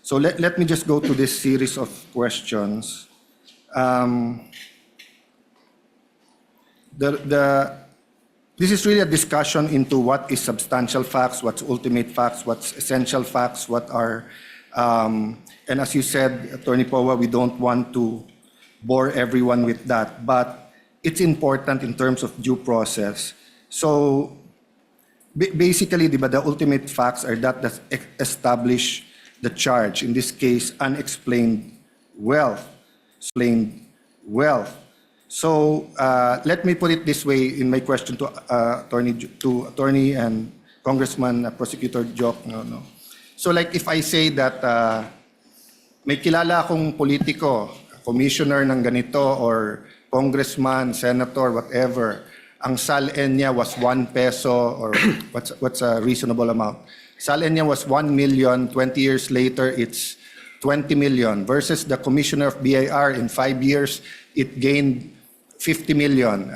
So let me just go to this series of questions. This is really a discussion into what is substantial facts, what's ultimate facts, what's essential facts, what are, and as you said, Attorney Powa, we don't want to bore everyone with that, but it's important in terms of due process. So basically, di ba, the ultimate facts are that establish the charge, in this case, unexplained wealth, explained wealth. So let me put it this way in my question to Attorney and Congressman Prosecutor Joke. No. So like if I say that may kilala akong politiko, commissioner ng ganito or congressman, senator, whatever, ang SALN niya was 1 peso or what's a reasonable amount. SALN niya was 1 million, 20 years later it's 20 million versus the commissioner of BIR in 5 years it gained 50 million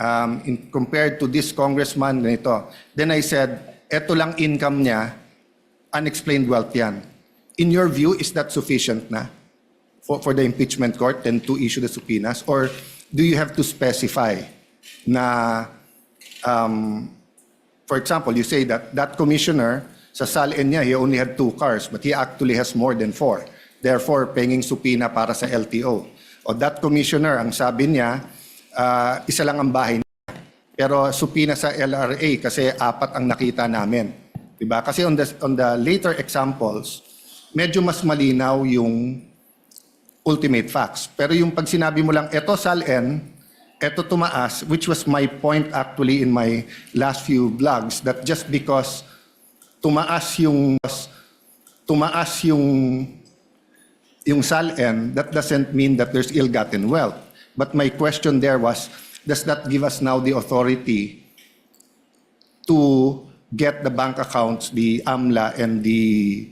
compared to this congressman ganito. Then I said, eto lang income niya, unexplained wealth yan. In your view, is that sufficient na for the impeachment court then to issue the subpoenas? Or do you have to specify na, for example, you say that that commissioner, sa SALN niya, he only had 2 cars, but he actually has more than 4. Therefore, penging subpoena para sa LTO. O that commissioner, ang sabi niya, isa lang ang bahay niya. Pero subpoena sa LRA kasi 4 ang nakita namin. Diba? Kasi on the later examples, medyo mas malinaw yung ultimate facts. Pero yung pag sinabi mo lang, eto SALN, eto tumaas, which was my point actually in my last few vlogs, that just because tumaas yung SALN, that doesn't mean that there's ill-gotten wealth. But my question there was, does that give us now the authority to get the bank accounts, the AMLA and the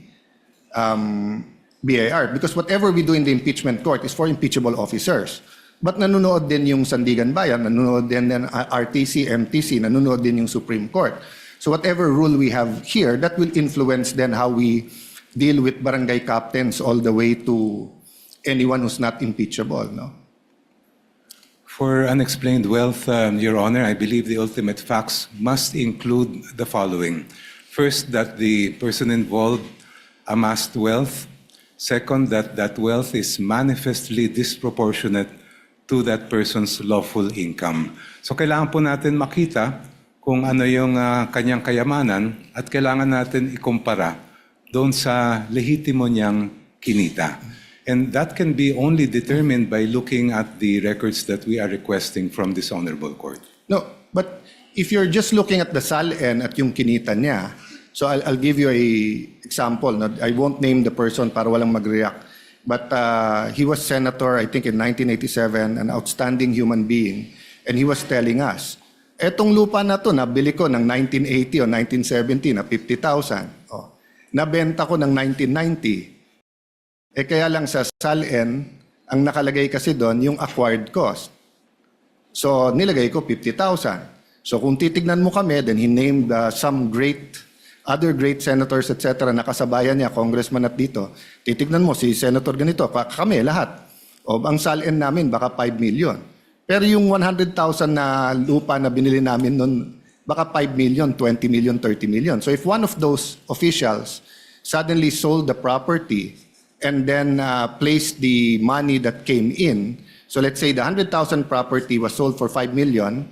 BIR? Because whatever we do in the impeachment court is for impeachable officers. But nanonood din yung Sandigan Bayan, nanonood din ng RTC, MTC, nanonood din yung Supreme Court. So whatever rule we have here, that will influence then how we deal with barangay captains all the way to anyone who's not impeachable, no? For unexplained wealth, Your Honor, I believe the ultimate facts must include the following. First, that the person involved amassed wealth. Second, that that wealth is manifestly disproportionate to that person's lawful income. So kailangan po natin makita kung ano yung kanyang kayamanan at kailangan natin ikumpara doon sa lehitimo niyang kinita. And that can be only determined by looking at the records that we are requesting from this honorable court. No, but if you're just looking at the SALN at yung kinita niya, so I'll give you a example. No? I won't name the person para walang mag-react. But he was senator, I think in 1987, an outstanding human being. And he was telling us, etong lupa na to, nabili ko ng 1980 o 1970 na 50,000. Oh, nabenta ko ng 1990. Kaya lang sa SALN, ang nakalagay kasi doon yung acquired cost. So nilagay ko 50,000. So kung titignan mo kami, then he named some other great senators, etc. Nakasabayan niya, congressman at dito. Titignan mo, si senator ganito, kami lahat. O ang SALN namin, baka 5 million. Pero yung 100,000 na lupa na binili namin noon, baka 5 million, 20 million, 30 million. So if one of those officials suddenly sold the property and then placed the money that came in, so let's say the 100,000 property was sold for 5 million,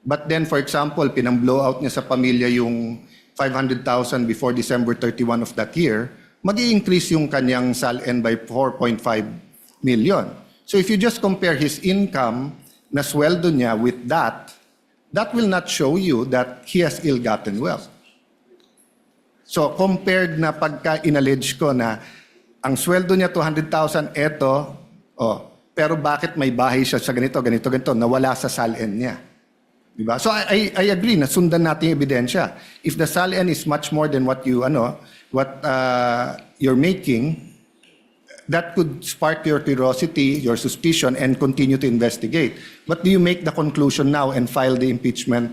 but then for example, pinang-blow out niya sa pamilya yung 500,000 before December 31 of that year, mag-i-increase yung kanyang SALN by 4.5 million. So if you just compare his income na sweldo niya with that will not show you that he has ill-gotten wealth. So compared na pagka inallege ko na ang sweldo niya 200,000, eto, pero bakit may bahay siya sa ganito, nawala sa SALN niya. Diba? So I agree na sundan natin yung ebidensya. If the SALN is much more than what you're making, that could spark your curiosity, your suspicion, and continue to investigate. But do you make the conclusion now and file the impeachment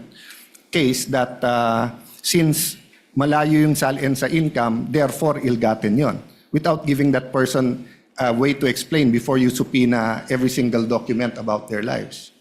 case that since malayo yung SALN sa income, therefore ill-gotten yon? without giving that person a way to explain before you subpoena every single document about their lives.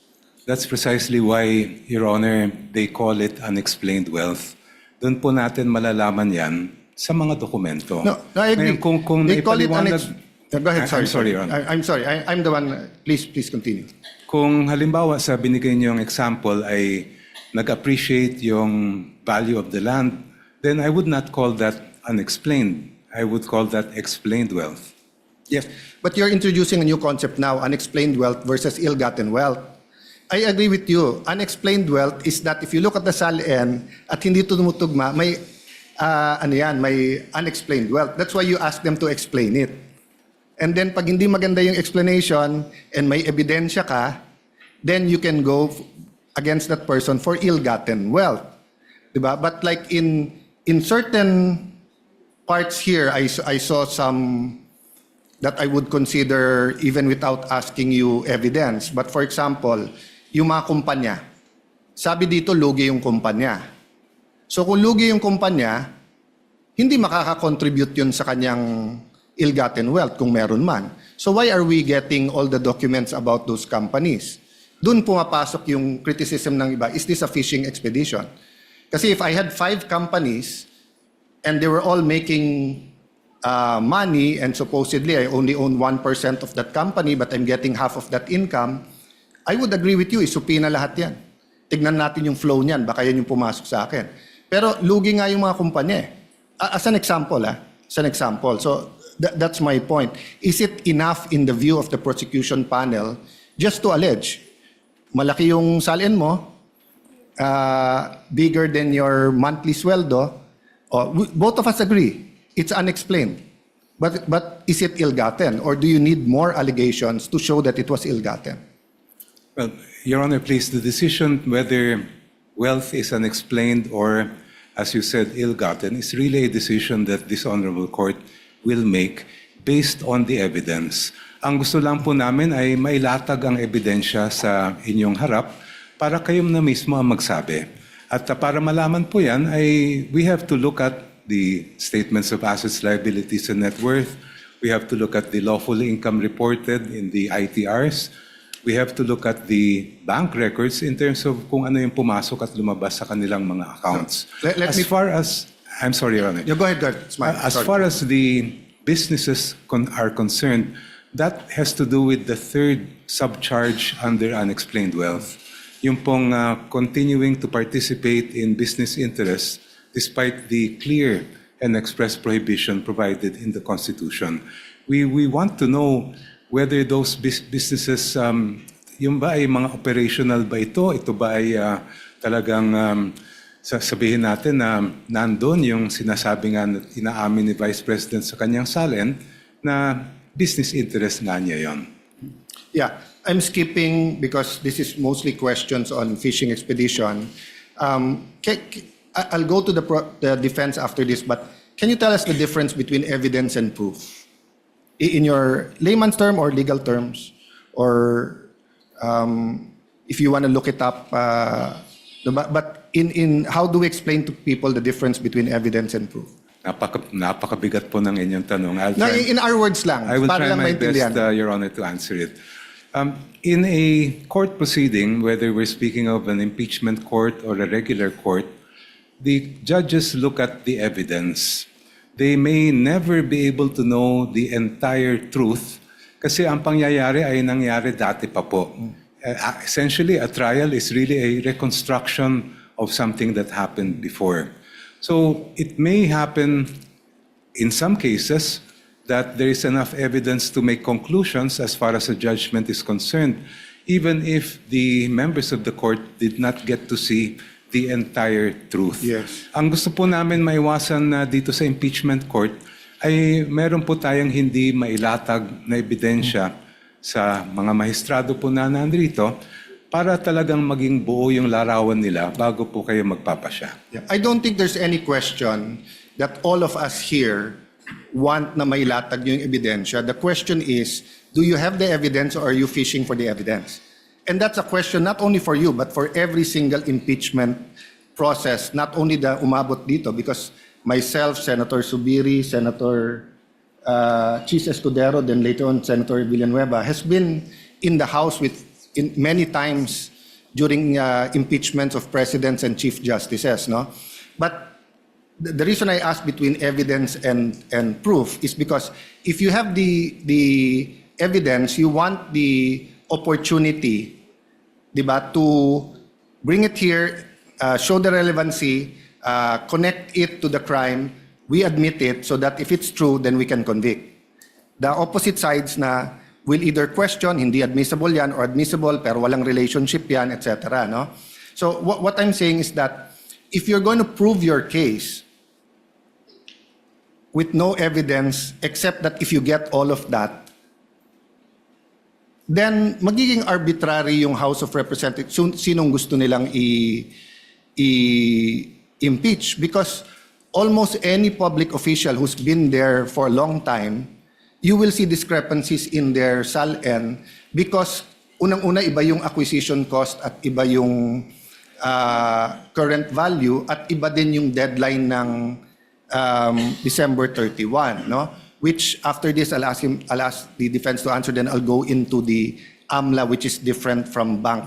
That's precisely why, Your Honor, they call it unexplained wealth. Doon po natin malalaman yan sa mga dokumento. No, I agree. Ngayon, kung They call it naipaliwanag- Go ahead, sorry. I'm sorry, Your Honor. I'm sorry. I'm the one. Please continue. Kung halimbawa sa binigay niyong example ay nag-appreciate yung value of the land, then I would not call that unexplained. I would call that explained wealth. Yes, but you're introducing a new concept now, unexplained wealth versus ill-gotten wealth. I agree with you. Unexplained wealth is that if you look at the SALN at hindi tumutugma, may may unexplained wealth. That's why you ask them to explain it. And then pag hindi maganda yung explanation and may ebidensya ka, then you can go against that person for ill-gotten wealth. Diba? But like in certain parts here, I saw some that I would consider even without asking you evidence. But for example, yung mga kumpanya, sabi dito lugi yung kumpanya. So kung lugi yung kumpanya, hindi makaka-contribute yun sa kanyang ill-gotten wealth kung meron man. So why are we getting all the documents about those companies? Doon pumapasok yung criticism ng iba, is this a fishing expedition? Kasi if I had 5 companies and they were all making money and supposedly I only own 1% of that company but I'm getting half of that income, I would agree with you, isupina lahat yan. Tignan natin yung flow niyan, baka yan yung pumasok sa akin. Pero lugi nga yung mga kumpanya eh. As an example, as an example. So that's my point. Is it enough in the view of the prosecution panel just to allege, malaki yung salin mo, bigger than your monthly sweldo, both of us agree, it's unexplained. But is it ill-gotten? Or do you need more allegations to show that it was ill-gotten? Well, Your Honor, please, the decision whether wealth is unexplained or, as you said, ill-gotten is really a decision that this Honorable Court will make based on the evidence. Ang gusto lang po namin ay mailatag ang ebidensya sa inyong harap para kayo na mismo ang magsabi. At para malaman po yan, we have to look at the statements of assets, liabilities, and net worth. We have to look at the lawful income reported in the ITRs. We have to look at the bank records in terms of kung ano yung pumasok at lumabas sa kanilang mga accounts. I'm sorry, Your Honor. Yeah, go ahead, It's mine. As Sorry. far as the businesses are concerned, that has to do with the third subcharge under unexplained wealth. Yung pong continuing to participate in business interests despite the clear and express prohibition provided in the Constitution. We want to know whether those businesses, yung ba ay mga operational ba ito? Ito ba ay talagang sabihin natin na nandun yung sinasabi nga na inaamin ni Vice President sa kanyang SALN na business interest nga niya yon. Yeah, I'm skipping because this is mostly questions on fishing expedition. I'll go to the defense after this, but can you tell us the difference between evidence and proof? In your layman's term or legal terms? Or if you want to look it up, but in how do we explain to people the difference between evidence and proof? Napakabigat po ng inyong tanong. In our words lang, I will para try lang my maintindihan. best, Your Honor, to answer it. In a court proceeding, whether we're speaking of an impeachment court or a regular court, the judges look at the evidence. They may never be able to know the entire truth kasi ang pangyayari ay nangyari dati pa po. Essentially, a trial is really a reconstruction of something that happened before. So it may happen in some cases that there is enough evidence to make conclusions as far as a judgment is concerned, even if the members of the court did not get to see the entire truth. Yes. Ang gusto po namin maiwasan na dito sa impeachment court ay meron po tayong hindi mailatag na ebidensya sa mga mahistrado po na nandito para talagang maging buo yung larawan nila bago po kayo magpapasya. Yeah. I don't think there's any question that all of us here want na mailatag yung ebidensya. The question is, do you have the evidence or are you fishing for the evidence? And that's a question not only for you, but for every single impeachment process, not only the umabot dito, because myself, Senator Subiri, Senator Chis Escudero, then later on Senator Villanueva, has been in the House many times during impeachments of presidents and chief justices, no? But the reason I ask between evidence and proof is because if you have the evidence, you want the opportunity, diba, to bring it here, show the relevancy, connect it to the crime, we admit it so that if it's true, then we can convict. The opposite sides na will either question, hindi admissible yan, or admissible pero walang relationship yan, etc. No? So what I'm saying is that if you're going to prove your case with no evidence except that if you get all of that, then magiging arbitrary yung House of Representatives, sinong gusto nilang i-impeach, because almost any public official who's been there for a long time, you will see discrepancies in their SALN because unang-una iba yung acquisition cost at iba yung current value at iba din yung deadline ng December 31, no? Which after this I'll ask the defense to answer, then I'll go into the AMLA, which is different from bank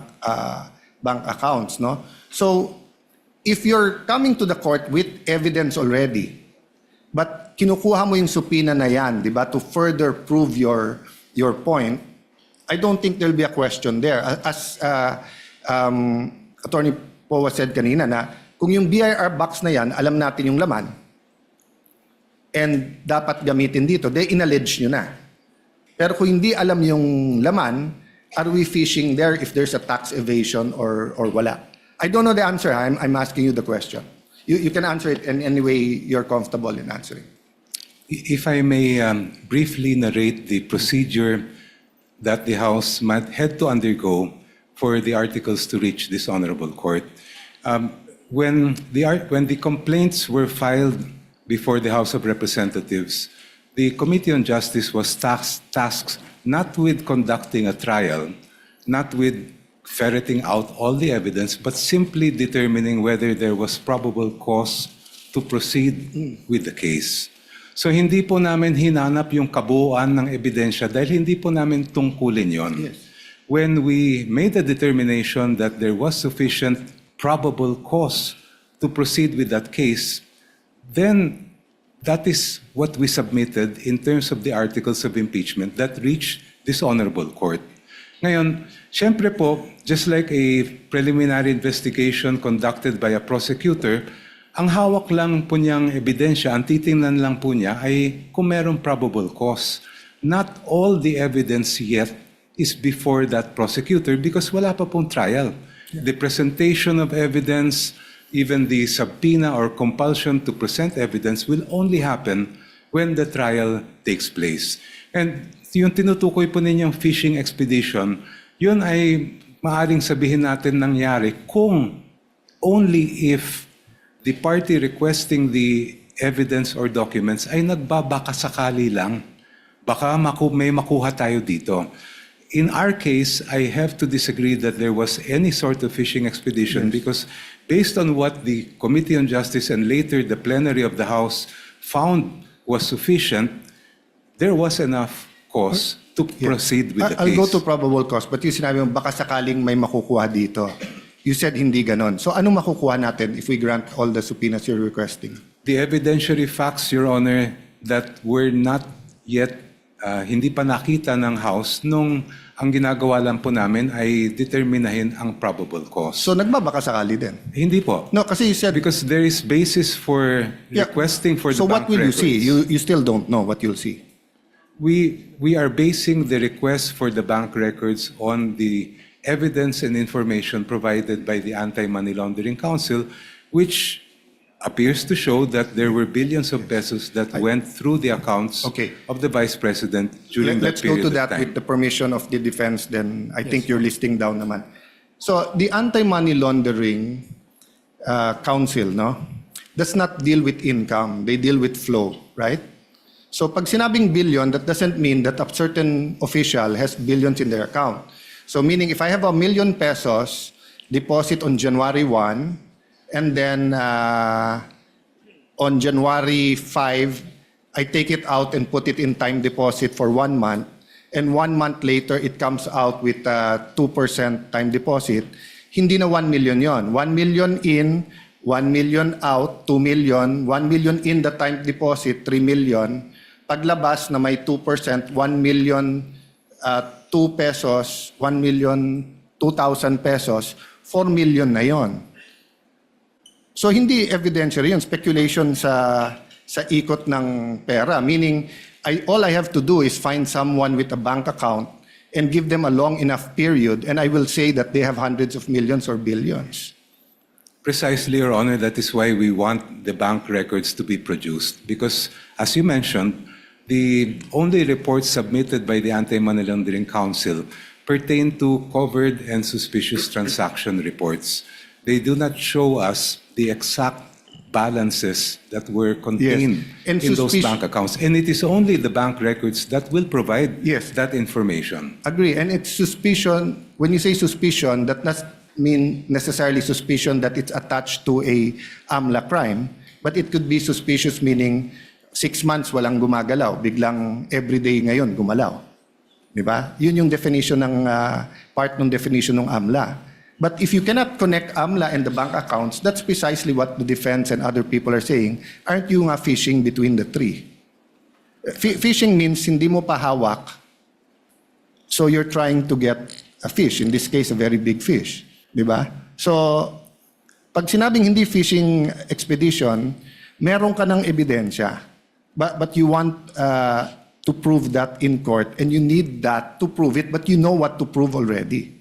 accounts, no? So if you're coming to the court with evidence already, but kinukuha mo yung subpoena na yan, di ba, to further prove your point, I don't think there'll be a question there. As Attorney Powa said kanina na kung yung BIR box na yan, alam natin yung laman, and dapat gamitin dito, they inallege nyo na. Pero kung hindi alam yung laman, are we fishing there if there's a tax evasion or wala? I don't know the answer. I'm asking you the question. You can answer it in any way you're comfortable in answering. If I may briefly narrate the procedure that the House might had to undergo for the articles to reach this honorable court. When the complaints were filed before the House of Representatives, the Committee on Justice was tasked not with conducting a trial, not with ferreting out all the evidence, but simply determining whether there was probable cause to proceed with the case. So hindi po namin hinanap yung kabuuan ng ebidensya dahil hindi po namin tungkulin yon. Yes. When we made the determination that there was sufficient probable cause to proceed with that case, then that is what we submitted in terms of the articles of impeachment that reached this honorable court. Ngayon, syempre po, just like a preliminary investigation conducted by a prosecutor, ang hawak lang po niyang ebidensya, ang titingnan lang po niya ay kung merong probable cause. Not all the evidence yet is before that prosecutor because wala pa pong trial. The presentation of evidence, even the subpoena or compulsion to present evidence will only happen when the trial takes place. And yung tinutukoy po ninyong fishing expedition, yun ay maaring sabihin natin nangyari kung only if the party requesting the evidence or documents ay nagbabakasakali lang. Baka may makuha tayo dito. In our case, I have to disagree that there was any sort of fishing expedition because based on what the Committee on Justice and later the plenary of the House found was sufficient, there was enough cause to proceed with the case. I'll go to probable cause, but yung sinabi mo, baka sakaling may makukuha dito. You said hindi ganon. So anong makukuha natin if we grant all the subpoenas you're requesting? The evidentiary facts, Your Honor, that were not yet, hindi pa nakita ng House nung ang ginagawa lang po namin ay determinahin ang probable cause. So nagbabaka sakali din? Hindi po. No, kasi you said... Because there is basis for requesting for the so bank what will records. you see? You still don't know what you'll see? We are basing the request for the bank records on the evidence and information provided by the Anti-Money Laundering Council, which appears to show that there were billions of pesos that went through the accounts of the Vice President during that Let's go period to that of time. with the permission of the defense, then I think you're listing down naman. So the Anti-Money Laundering Council, no, does not deal with income. They deal with flow, right? So pag sinabing billion, that doesn't mean that a certain official has billions in their account. So meaning if I have 1 million pesos deposit on January 1, and then on January 5, I take it out and put it in time deposit for 1 month, and 1 month later it comes out with 2% time deposit, hindi na 1 million yon. 1 million in, 1 million out, 2 million, 1 million in the time deposit, 3 million. Paglabas na may 2%, 1 million 2 pesos, 1 million 2,000 pesos, 4 million na yon. So hindi evidentiary yun, speculation sa ikot ng pera. Meaning, all I have to do is find someone with a bank account and give them a long enough period, and I will say that they have hundreds of millions or billions. Precisely, Your Honor, that is why we want the bank records to be produced. Because, as you mentioned, the only reports submitted by the Anti-Money Laundering Council pertain to covered and suspicious transaction reports. They do not show us the exact balances that were contained And in those bank accounts. And it is only the bank records that will provide Yes. that information. Agree. And it's suspicion. When you say suspicion, that does mean necessarily suspicion that it's attached to a AMLA crime, but it could be suspicious meaning 6 months walang gumagalaw, biglang everyday ngayon gumalaw. Di ba? Yun yung definition ng part ng definition ng AMLA. But if you cannot connect AMLA and the bank accounts, that's precisely what the defense and other people are saying. Aren't you nga fishing between the three? Fishing means hindi mo pa hawak, so you're trying to get a fish, in this case, a very big fish. Di ba? So, pag sinabing hindi fishing expedition, meron ka ng ebidensya. But you want to prove that in court, and you need that to prove it, but you know what to prove already.